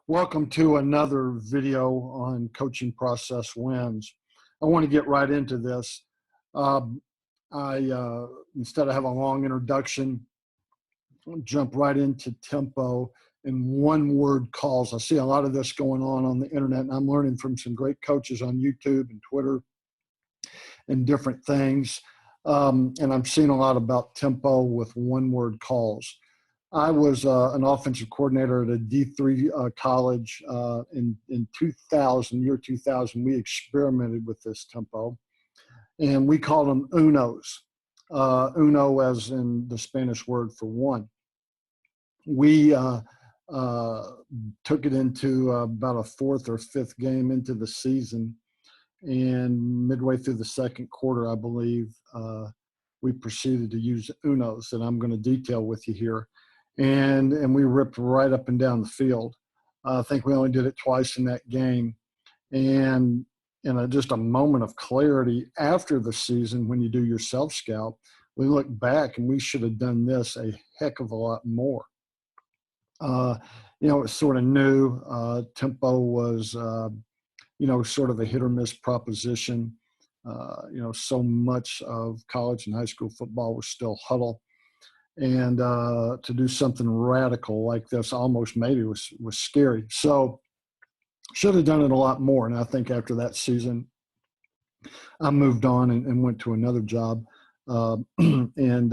Welcome to another video on coaching process wins. I want to get right into this. Instead of having a long introduction, jump right into tempo and one-word calls. I see a lot of this going on the internet, and I'm learning from some great coaches on YouTube and Twitter and different things. And I'm seeing a lot about tempo with one-word calls. I was an offensive coordinator at a D3 college in 2000, year 2000. We experimented with this tempo, and we called them unos. Uno as in the Spanish word for one. We took it into about a fourth or fifth game into the season, and midway through the second quarter, I believe, we proceeded to use unos that I'm going to detail with you here. And we ripped right up and down the field. I think we only did it twice in that game. And in just a moment of clarity after the season, when you do your self-scout, we look back and we should have done this a heck of a lot more. It's sort of new. Tempo was, sort of a hit or miss proposition. So much of college and high school football was still huddle. And to do something radical like this almost maybe was scary. So should have done it a lot more. And I think after that season, I moved on and went to another job and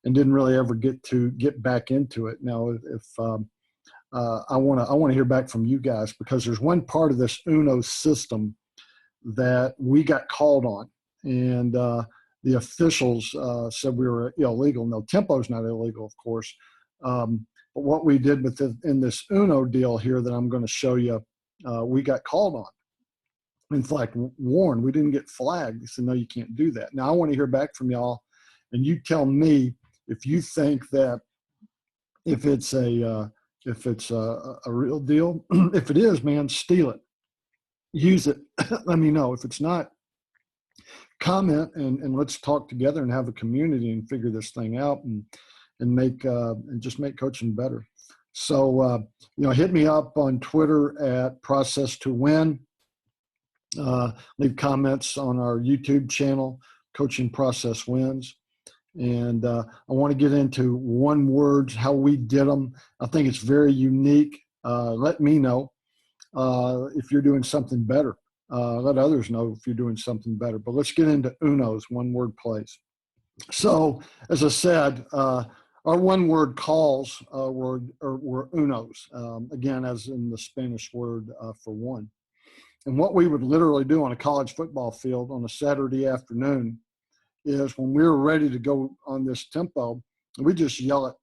didn't really ever get back into it. Now, if I want to hear back from you guys, because there's one part of this Uno system that we got called on, and the officials said we were illegal. No, tempo is not illegal, of course. But what we did in this Uno deal here that I'm going to show you, we got called on. In fact, warned. We didn't get flagged. They said, no, you can't do that. Now, I want to hear back from y'all, and you tell me if you think that if it's a real deal. If it is, man, steal it. Use it. Let me know. If it's not, comment and let's talk together and have a community and figure this thing out and make just make coaching better. So hit me up on Twitter at Process to Win. Leave comments on our YouTube channel, Coaching Process Wins. And I want to get into one words, how we did them. I think it's very unique. Let me know if you're doing something better. Let others know if you're doing something better. But let's get into unos, one-word plays. So, as I said, our one-word calls were unos, again, as in the Spanish word for one. And what we would literally do on a college football field on a Saturday afternoon is when we were ready to go on this tempo, we just yell it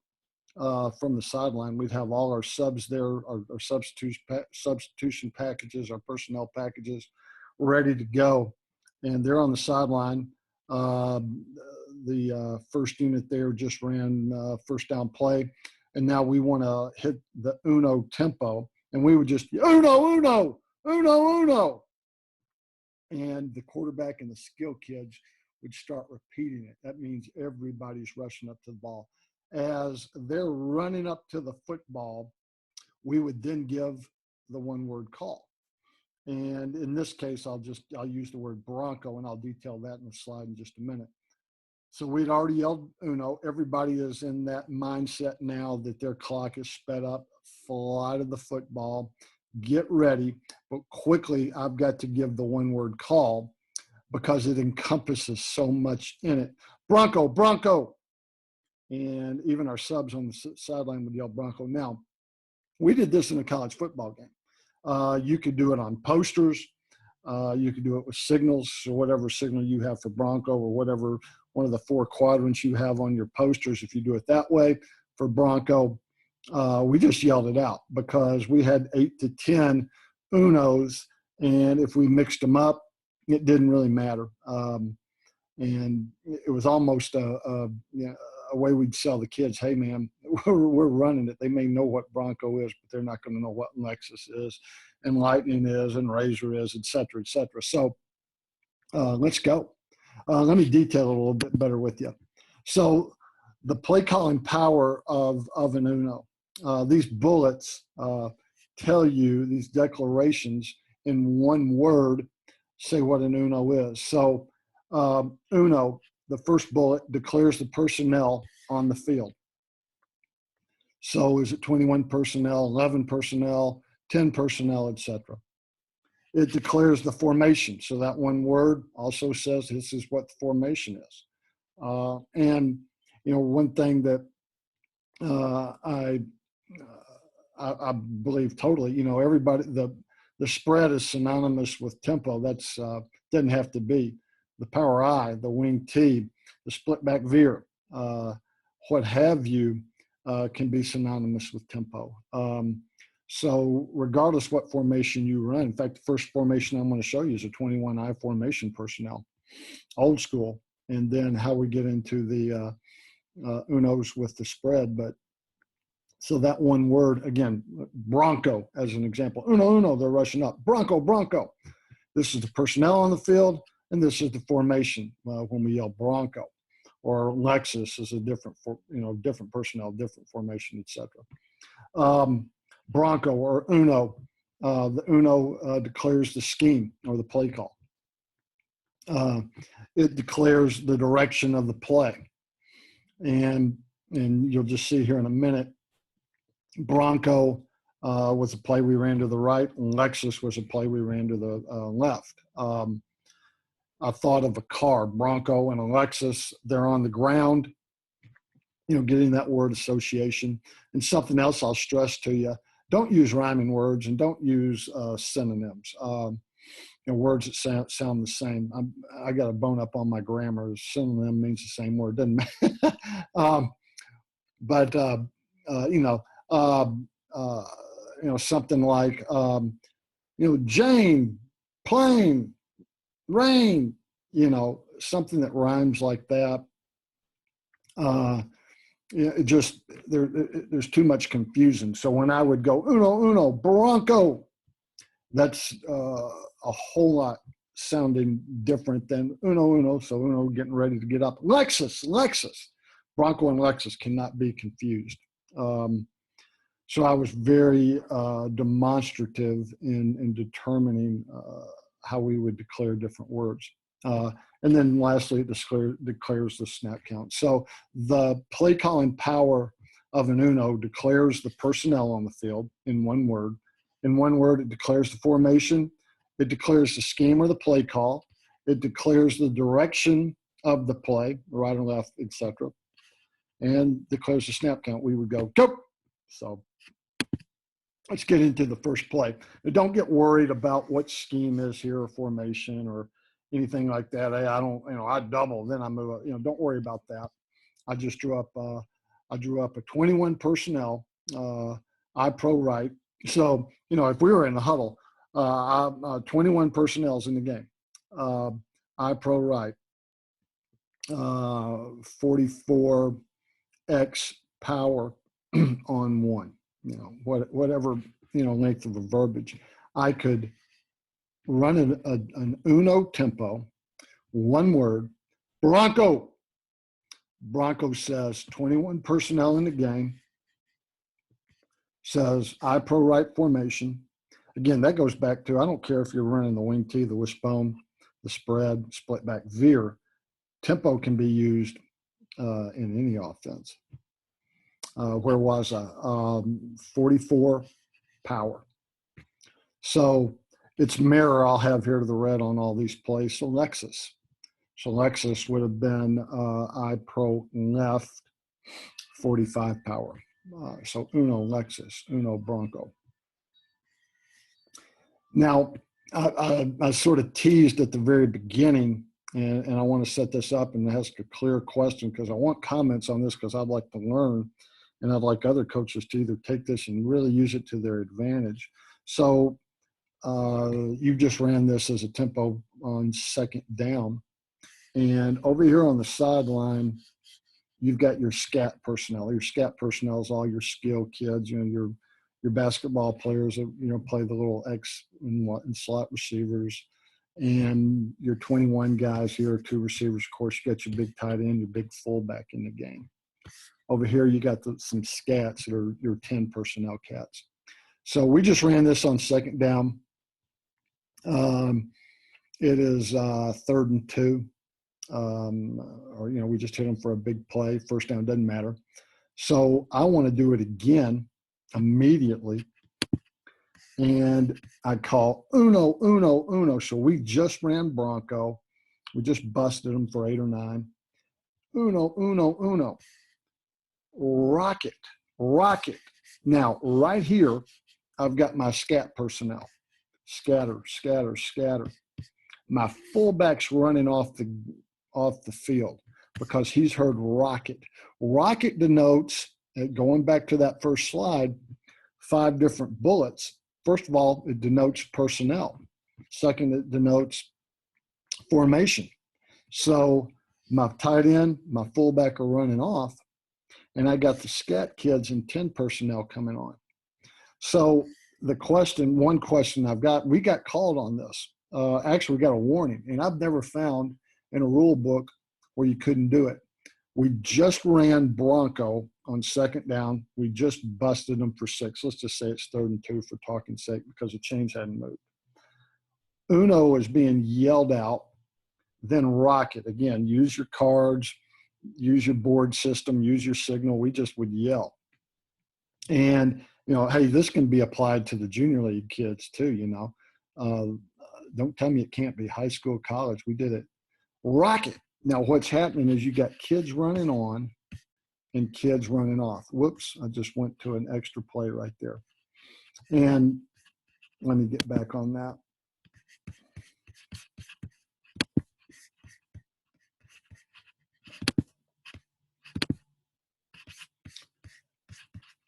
from the sideline. We'd have all our subs there, our substitution packages, our personnel packages ready to go. And they're on the sideline. The first unit there just ran first down play. And now we want to hit the uno tempo. And we would just, uno, uno, uno, uno. And the quarterback and the skill kids would start repeating it. That means everybody's rushing up to the ball. As they're running up to the football, we would then give the one-word call. And in this case, I'll use the word Bronco, and I'll detail that in the slide in just a minute. So we'd already yelled uno. Everybody is in that mindset now that their clock is sped up. Fly to the football. Get ready. But quickly, I've got to give the one-word call because it encompasses so much in it. Bronco, Bronco. And even our subs on the sideline would yell Bronco. Now, we did this in a college football game. You could do it on posters. You could do it with signals, or whatever signal you have for Bronco, or whatever one of the four quadrants you have on your posters. If you do it that way for Bronco, we just yelled it out because we had 8 to 10 unos, and if we mixed them up, it didn't really matter. And it was almost a way we'd sell the kids, hey, man, we're running it. They may know what Bronco is, but they're not going to know what Lexus is and Lightning is and Razor is, et cetera, et cetera. So let's go. Let me detail it a little bit better with you. So the play calling power of an Uno. These bullets tell you, these declarations in one word, say what an uno is. So uno, the first bullet, declares the personnel on the field. So is it 21 personnel, 11 personnel, 10 personnel, etc. It declares the formation. So that one word also says this is what the formation is. And, you know, one thing that I believe totally, you know, everybody, the spread is synonymous with tempo. That's doesn't have to be. The power I, the wing T, the split back veer, what have you, can be synonymous with tempo. So regardless what formation you run, in fact, the first formation I'm going to show you is a 21I formation personnel, old school, and then how we get into the unos with the spread. But so that one word, again, Bronco as an example. Uno, uno, they're rushing up. Bronco, Bronco. This is the personnel on the field, and this is the formation when we yell Bronco. Or Lexus is a different, different personnel, different formation, etc. Bronco or Uno, the Uno declares the scheme or the play call. It declares the direction of the play. And you'll just see here in a minute, Bronco was a play we ran to the right, and Lexus was a play we ran to the left. I thought of a car, Bronco and a Lexus, they're on the ground, you know, getting that word association. And something else I'll stress to you, don't use rhyming words and don't use synonyms. You know, words that sound the same. I got a bone up on my grammar. Synonym means the same word, doesn't matter. Something like, Jane, plane, rain, something that rhymes like that. There's too much confusion. So when I would go, uno, Bronco, that's a whole lot sounding different than uno. So uno getting ready to get up. Lexus. Bronco and Lexus cannot be confused. So I was very demonstrative in determining how we would declare different words. And then lastly, it declares the snap count. So the play calling power of an uno declares the personnel on the field in one word. In one word, it declares the formation. It declares the scheme or the play call. It declares the direction of the play, right or left, etc. And declares the snap count. We would go. So let's get into the first play. Now, don't get worried about what scheme is here or formation or anything like that. Hey, I don't, I double, then I move. Don't worry about that. I just drew up a 21 personnel, I pro right. So, if we were in the huddle, 21 personnel's in the game. I pro right, 44 X power on one, whatever, length of a verbiage. I could run an uno tempo, one word, Bronco. Bronco says 21 personnel in the game, says I pro right formation. Again, that goes back to, I don't care if you're running the wing T, the wishbone, the spread, split back veer. Tempo can be used in any offense. Where was I? 44 power. So it's mirror I'll have here to the red on all these plays. So Lexus. So Lexus would have been I pro left 45 power. So uno Lexus, uno Bronco. Now, I sort of teased at the very beginning, and I want to set this up and ask a clear question because I want comments on this because I'd like to learn, and I'd like other coaches to either take this and really use it to their advantage. So you just ran this as a tempo on second down. And over here on the sideline, you've got your scat personnel. Your scat personnel is all your skill kids, your basketball players that, play the little X and slot receivers. And your 21 guys here, 2 receivers. Of course, you got your big tight end, your big fullback in the game. Over here, you got some scats that are your 10 personnel cats. So we just ran this on second down. It is 3rd and 2. Or, we just hit them for a big play. First down, doesn't matter. So I want to do it again immediately. And I call uno, uno, uno. So we just ran Bronco. We just busted them for 8 or 9. Uno, uno, uno. Rocket, rocket. Now, right here, I've got my scat personnel. Scatter, scatter, scatter. My fullback's running off the field because he's heard rocket. Rocket denotes, going back to that first slide, 5 different bullets. First of all, it denotes personnel. Second, it denotes formation. So my tight end, my fullback are running off, and I got the scat kids and 10 personnel coming on. So one question I've got, we got called on this. Actually, we got a warning, and I've never found in a rule book where you couldn't do it. We just ran Bronco on second down. We just busted them for 6. Let's just say it's 3rd and 2 for talking sake because the chains hadn't moved. Uno is being yelled out, then rocket. Again, use your cards, use your board system, use your signal. We just would yell. And, hey, this can be applied to the junior league kids too, Don't tell me it can't be high school, college. We did it. Rocket. Now what's happening is you got kids running on and kids running off. Whoops, I just went to an extra play right there. And let me get back on that.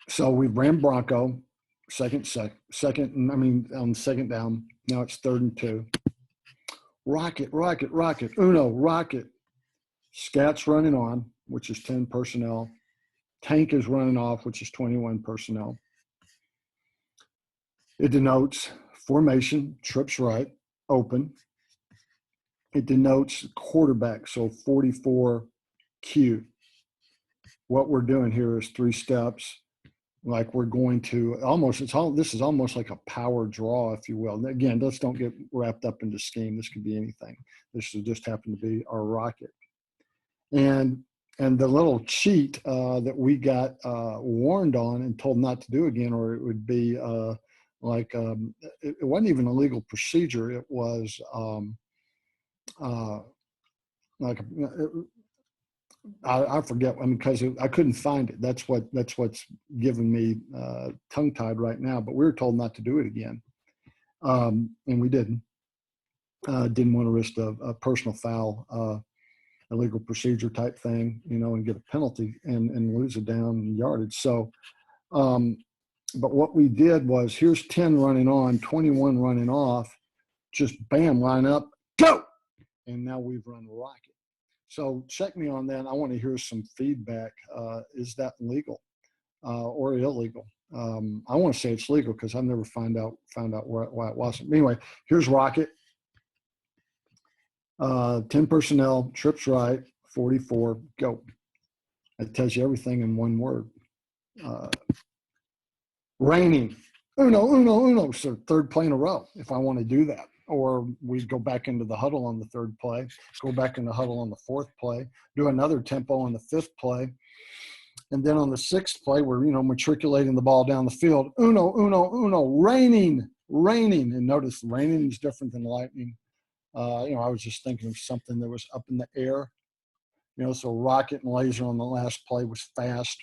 So we ran Bronco, on second down. Now it's 3rd and 2. Rocket, rocket, rocket, uno, rocket. Scat's running on, which is 10 personnel. Tank is running off, which is 21 personnel. It denotes formation, trips right, open. It denotes quarterback, so 44Q. What we're doing here is 3 steps. Like we're going to this is almost like a power draw, if you will. Again, let's don't get wrapped up into scheme. This could be anything. This will just happen to be our rocket. And the little cheat that we got warned on and told not to do again, or it would be it wasn't even a legal procedure. It was I forget. Because I couldn't find it. That's what's giving me tongue-tied right now. But we were told not to do it again, and we didn't. Didn't want to risk a personal foul, a legal procedure type thing, and get a penalty and lose a down yardage. So, but what we did was, here's 10 running on, 21 running off. Just bam, line up, go, and now we've run rocket. So check me on that. I want to hear some feedback. Is that legal or illegal? I want to say it's legal because I've never found out why it wasn't. Anyway, here's rocket. 10 personnel, trips right, 44, go. It tells you everything in one word. Raining, uno, uno, uno. So 3rd play in a row if I want to do that. Or we go back into the huddle on the 3rd play, go back in the huddle on the 4th play, do another tempo on the 5th play. And then on the 6th play, we're, matriculating the ball down the field. Uno, uno, uno, raining. And notice raining is different than lightning. I was just thinking of something that was up in the air. So rocket and laser on the last play was fast.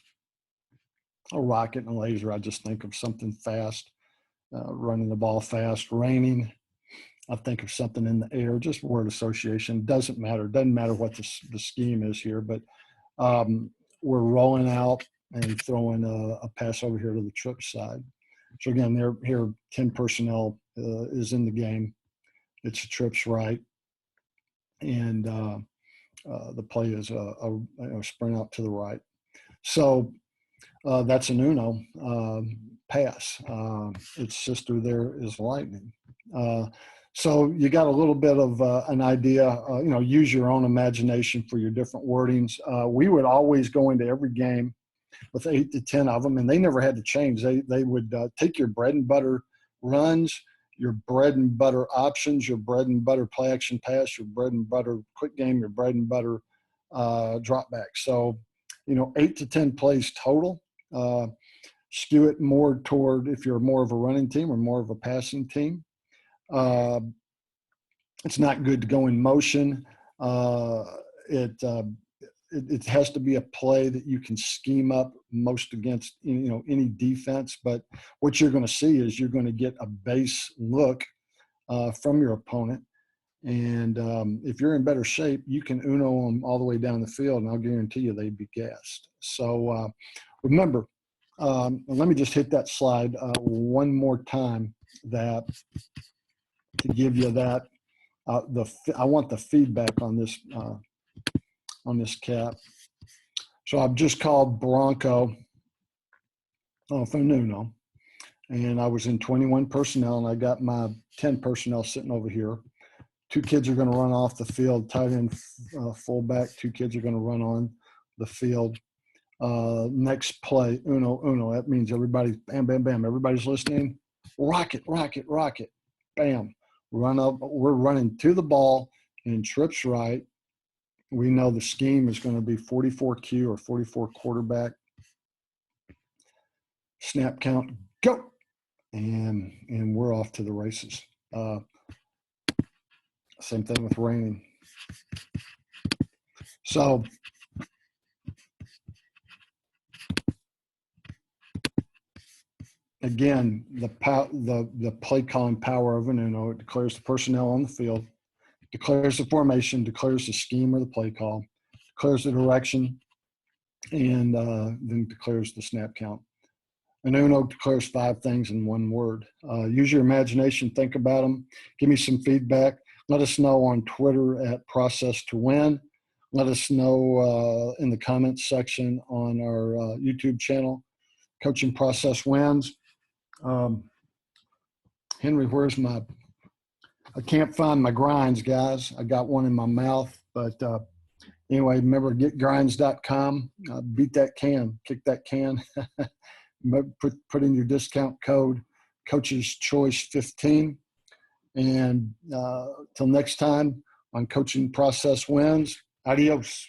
A rocket and a laser, I just think of something fast, running the ball fast. Raining, I think of something in the air, just word association. Doesn't matter. Doesn't matter what the scheme is here, but we're rolling out and throwing a pass over here to the trip side. So again, here 10 personnel is in the game. It's a trips right, and the play is a sprint out to the right. So that's an uno pass. Its sister there is lightning. So you got a little bit of an idea. Use your own imagination for your different wordings. We would always go into every game with 8 to 10 of them, and they never had to change. They would take your bread and butter runs, your bread and butter options, your bread and butter play action pass, your bread and butter quick game, your bread and butter drop back. So, 8 to 10 plays total. Skew it more toward if you're more of a running team or more of a passing team. It's not good to go in motion. It has to be a play that you can scheme up most against any defense. But what you're going to see is you're going to get a base look from your opponent. And if you're in better shape, you can uno them all the way down the field, and I'll guarantee you they'd be gassed. So remember, let me just hit that slide one more time to give you that. I want the feedback on this cap. So I've just called Bronco from Nuno, and I was in 21 personnel, and I got my 10 personnel sitting over here. 2 kids are going to run off the field, tight end, fullback. 2 kids are going to run on the field. Next play, uno. That means everybody, bam, bam, bam. Everybody's listening. Rocket, rocket, rocket. Bam. Run up. We're running to the ball in trips right. We know the scheme is going to be 44Q or 44 quarterback. Snap count, go. And we're off to the races. Same thing with raining. So again, the play calling power of an Uno. It declares the personnel on the field, declares the formation, declares the scheme or the play call, declares the direction, and then declares the snap count. An Uno declares 5 things in one word. Use your imagination, think about them, give me some feedback. Let us know on Twitter at Process to Win. Let us know in the comments section on our YouTube channel, Coaching Process Wins. Henry, I can't find my grinds, guys. I got one in my mouth, but anyway, remember getgrinds.com. Beat that can, kick that can. Put in your discount code, Coach's Choice 15. And till next time on Coaching Process Wins, adios.